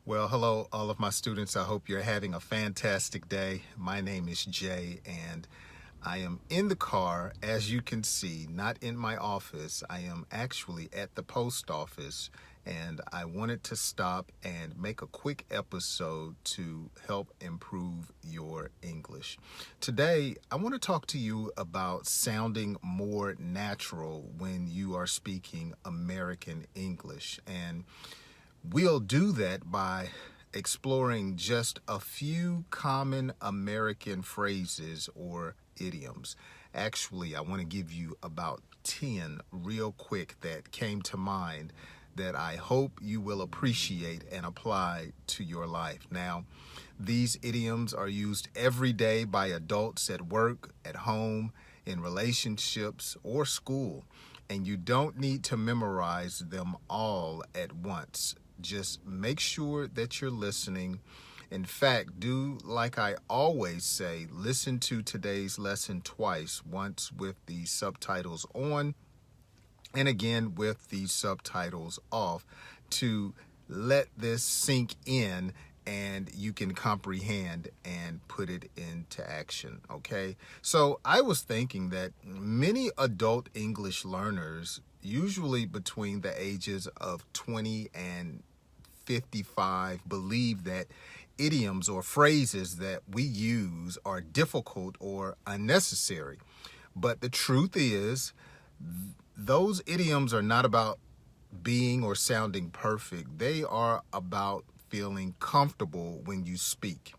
Well, hello, all of my students. I hope you're having a fantastic day. My name is Jay, and I am in the car, as you can see, not in my office. I am actually at the post office, and I wanted to stop and make a quick episode to help improve your English. Today, I want to talk to you about sounding more natural when you are speaking American English. And we'll do that by exploring just a few common American phrases or idioms. Actually, I want to give you about 10 real quick that came to mind that I hope you will appreciate and apply to your life. Now, these idioms are used every day by adults at work, at home, in relationships, or school, and you don't need to memorize them all at once. Just make sure that you're listening. In fact, do like I always say, listen to today's lesson twice, once with the subtitles on and again with the subtitles off, to let this sink in and you can comprehend and put it into action, okay? So I was thinking that many adult English learners, usually between the ages of 20 and 55, believe that idioms or phrases that we use are difficult or unnecessary. But the truth is, those idioms are not about being or sounding perfect. They are about feeling comfortable when you speak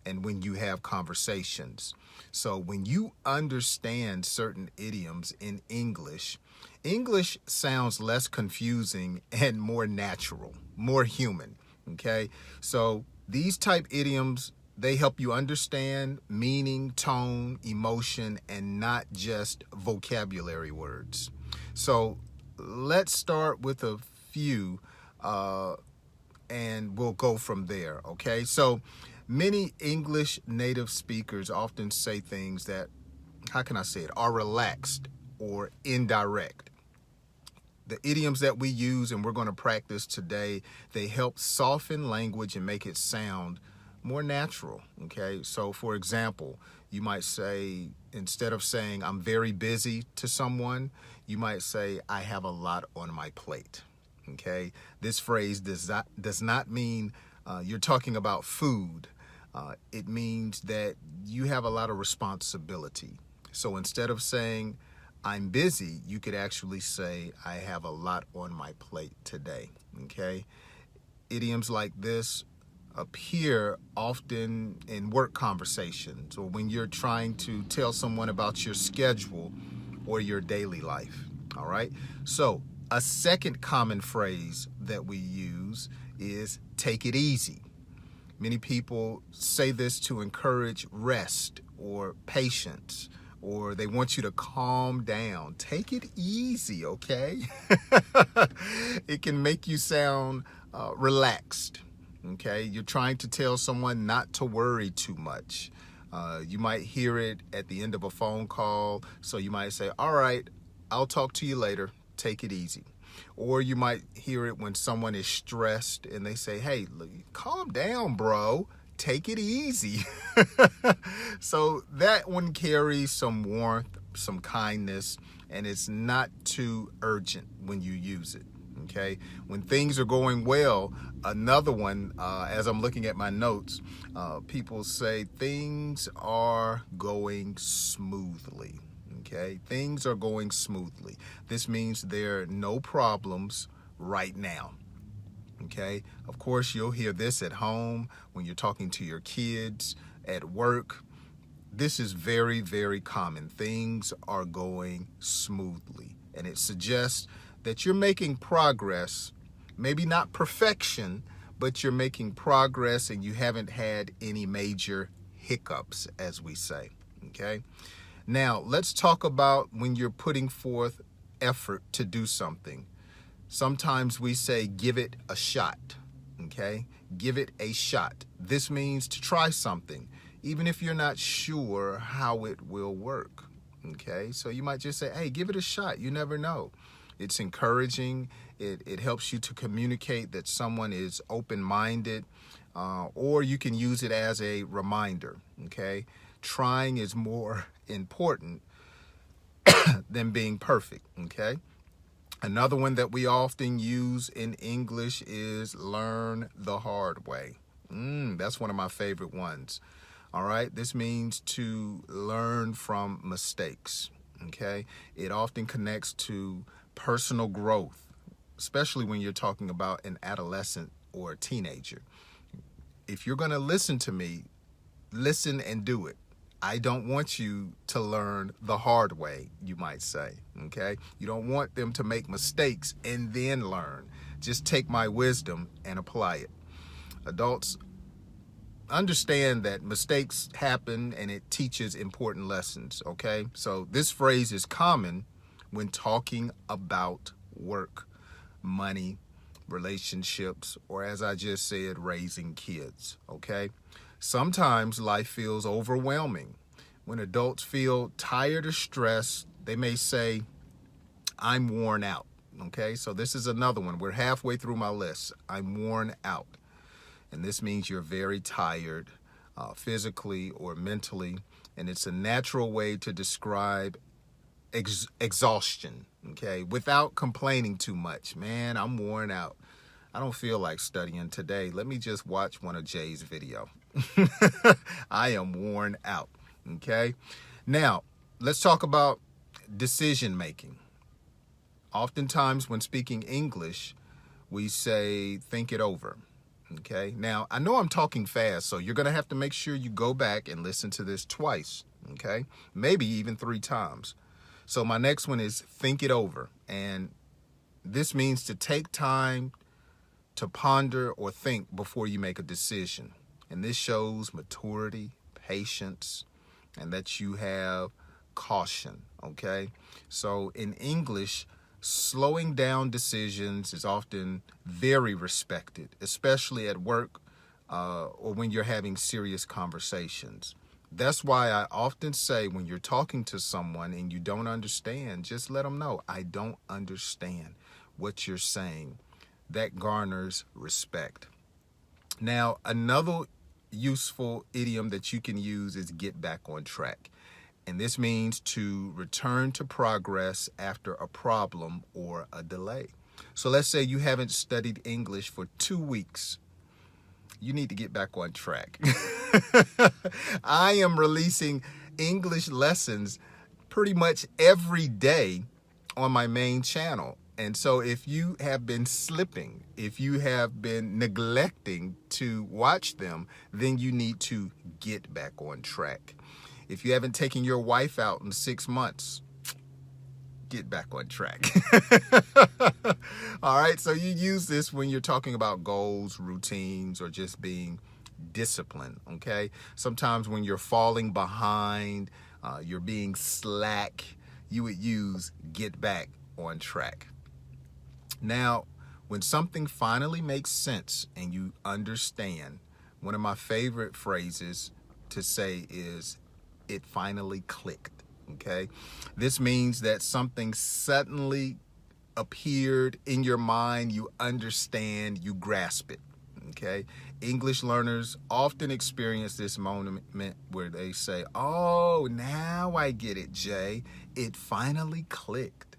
and when you have conversations. So when you understand certain idioms in English, English sounds less confusing and more natural, more human, okay? So these type idioms, they help you understand meaning, tone, emotion, and not just vocabulary words. So let's start with a few and we'll go from there, okay? So many English native speakers often say things that, how can I say it, are relaxed or indirect. The idioms that we use and we're going to practice today, they help soften language and make it sound more natural, okay? So for example, you might say, instead of saying I'm very busy to someone, you might say I have a lot on my plate, okay? This phrase does not mean you're talking about food. It means that you have a lot of responsibility. So instead of saying I'm busy, you could actually say I have a lot on my plate today, okay? Idioms like this appear often in work conversations or when you're trying to tell someone about your schedule or your daily life, all right? So a second common phrase that we use is take it easy. Many people say this to encourage rest or patience, or they want you to calm down. Take it easy, okay? It can make you sound relaxed, okay? You're trying to tell someone not to worry too much. You might hear it at the end of a phone call, so you might say, all right, I'll talk to you later. Take it easy. Or you might hear it when someone is stressed and they say, hey, calm down, bro. Take it easy. So that one carries some warmth, some kindness, and it's not too urgent when you use it, okay? When things are going well, another one, as I'm looking at my notes, people say things are going smoothly. Okay, things are going smoothly. This means there are no problems right now. Okay, of course, you'll hear this at home when you're talking to your kids, at work. This is very, very common. Things are going smoothly, and it suggests that you're making progress, maybe not perfection, but you're making progress and you haven't had any major hiccups, as we say. Okay. Now, let's talk about when you're putting forth effort to do something. Sometimes we say, give it a shot, okay? Give it a shot. This means to try something, even if you're not sure how it will work, okay? So you might just say, hey, give it a shot. You never know. It's encouraging. It helps you to communicate that someone is open-minded, or you can use it as a reminder, okay? Trying is more important than being perfect, okay? Another one that we often use in English is learn the hard way. That's one of my favorite ones. All right, this means to learn from mistakes, okay? It often connects to personal growth, especially when you're talking about an adolescent or a teenager. If you're going to listen to me, listen and do it. I don't want you to learn the hard way, you might say, okay? You don't want them to make mistakes and then learn. Just take my wisdom and apply it. Adults, understand that mistakes happen and it teaches important lessons, okay? So this phrase is common when talking about work, money, relationships, or as I just said, raising kids, okay? Sometimes life feels overwhelming. When adults feel tired or stressed, they may say, I'm worn out, okay? So this is another one. We're halfway through my list. I'm worn out. And this means you're very tired, physically or mentally. And it's a natural way to describe exhaustion, okay? Without complaining too much. Man, I'm worn out. I don't feel like studying today. Let me just watch one of Jay's video. I am worn out, okay? Now, let's talk about decision making. Oftentimes when speaking English, we say, think it over, okay? Now, I know I'm talking fast, so you're going to have to make sure you go back and listen to this twice, okay? Maybe even 3 times. So my next one is think it over. And this means to take time to ponder or think before you make a decision. And this shows maturity, patience, and that you have caution, okay? So in English, slowing down decisions is often very respected, especially at work or when you're having serious conversations. That's why I often say when you're talking to someone and you don't understand, just let them know, I don't understand what you're saying. That garners respect. Now, another useful idiom that you can use is get back on track. And this means to return to progress after a problem or a delay. So let's say you haven't studied English for 2 weeks. You need to get back on track. I am releasing English lessons pretty much every day on my main channel. And so if you have been slipping, if you have been neglecting to watch them, then you need to get back on track. If you haven't taken your wife out in 6 months, get back on track. All right, so you use this when you're talking about goals, routines, or just being disciplined, okay? Sometimes when you're falling behind, you're being slack, you would use get back on track. Now, when something finally makes sense and you understand, one of my favorite phrases to say is, it finally clicked, okay? This means that something suddenly appeared in your mind, you understand, you grasp it, okay? English learners often experience this moment where they say, oh, now I get it, Jay. It finally clicked.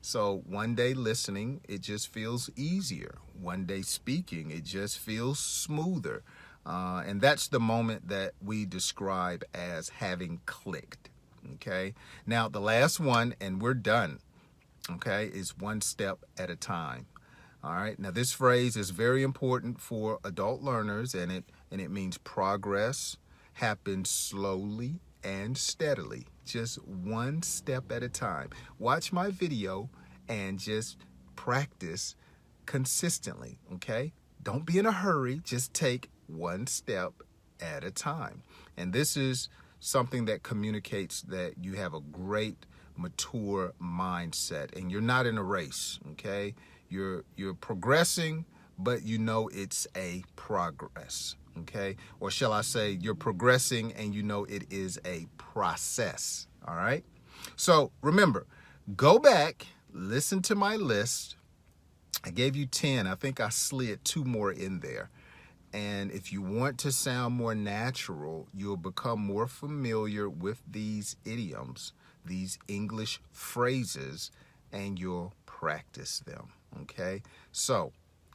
So one day listening, it just feels easier. One day speaking, it just feels smoother. And that's the moment that we describe as having clicked, okay? Now, the last one, and we're done, okay, is one step at a time. All right, now this phrase is very important for adult learners, and it means progress happens slowly and steadily, just one step at a time. Watch my video and just practice consistently, okay? Don't be in a hurry, just take one step at a time. And this is something that communicates that you have a great, mature mindset and you're not in a race, okay? You're progressing, but you know it's a progress, okay? Or shall I say you're progressing and you know it is a process, all right? So remember, go back, listen to my list. I gave you 10. I think I slid 2 more in there. And if you want to sound more natural, you'll become more familiar with these idioms, these English phrases, and you'll practice them. Okay? So,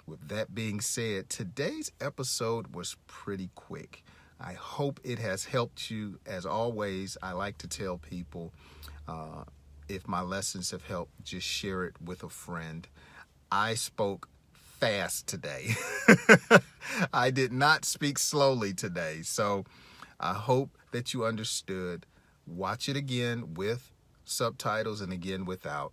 with that being said, today's episode was pretty quick. I hope it has helped you. As always, I like to tell people, if my lessons have helped, just share it with a friend. I spoke fast today. I did not speak slowly today. So I hope that you understood. Watch it again with subtitles and again without.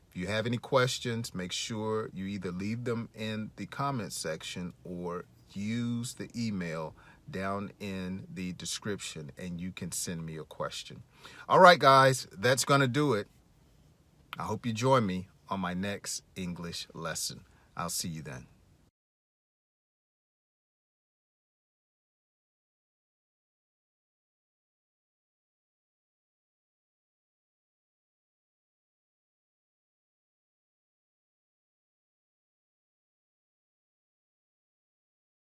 If you have any questions, make sure you either leave them in the comments section or use the email down in the description and you can send me a question. All right, guys, that's going to do it. I hope you join me on my next English lesson. I'll see you then.